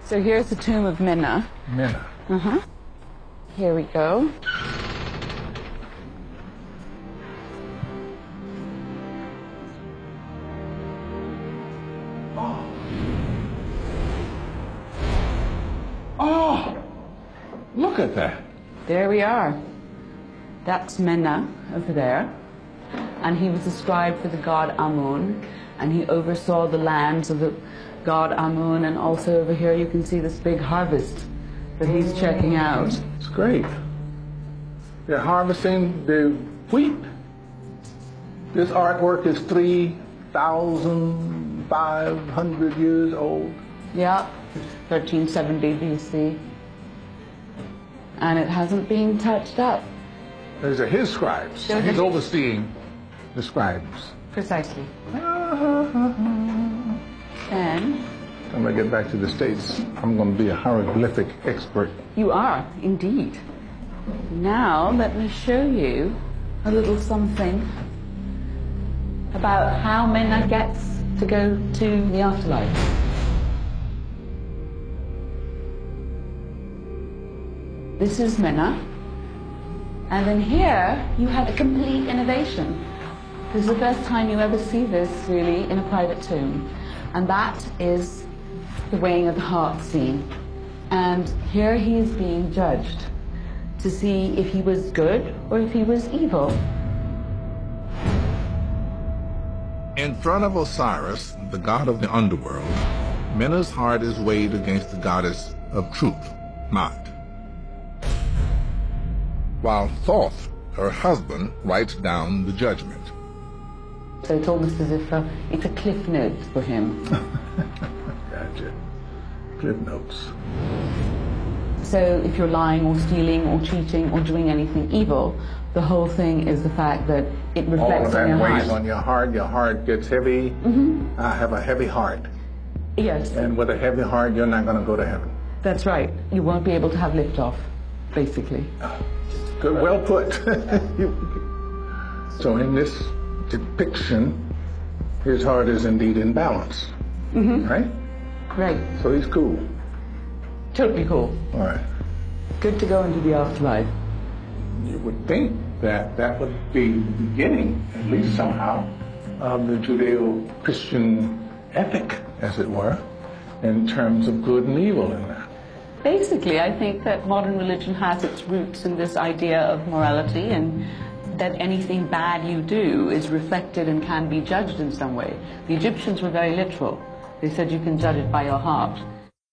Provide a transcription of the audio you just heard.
So here's the tomb of Minna. Minna. Uh-huh. Here we go. Oh, look at that. There we are. That's Minna over there. And he was the scribe for the god Amun, and he oversaw the lands of the god Amun, and also over here you can see this big harvest that he's checking out. It's great. They're harvesting the wheat. This artwork is 3,500 years old. Yeah, 1370 BC. And it hasn't been touched up. These are his scribes. He's overseeing the scribes. Precisely. And I'm going to get back to the States. I'm going to be a hieroglyphic expert. you are, indeed. Now, let me show you a little something about how Minna gets to go to the afterlife. This is Minna. And then here, you have a complete innovation. This is the first time you ever see this, really, in a private tomb. And that is the weighing of the heart scene. And here he is being judged to see if he was good or if he was evil. In front of Osiris, the god of the underworld, Minna's heart is weighed against the goddess of truth, Maat. While Thoth, her husband, writes down the judgment. So it's almost as if it's a cliff notes for him. Gotcha. Cliff notes. So if you're lying or stealing or cheating or doing anything evil, the whole thing is the fact that it reflects on your All of that weighs heart. on your heart gets heavy. I have a heavy heart. Yes, And with a heavy heart, you're not going to go to heaven. that's right. You won't be able to have liftoff, basically. Good, well put. So in this depiction, his heart is indeed in balance, right? Right. So he's cool. Totally cool. All right. Good to go into the afterlife. You would think that that would be the beginning, at least somehow, of the Judeo-Christian ethic, as it were, in terms of good and evil in that. Basically, I think that modern religion has its roots in this idea of morality, and that anything bad you do is reflected and can be judged in some way. The Egyptians were very literal. They said you can judge it by your heart.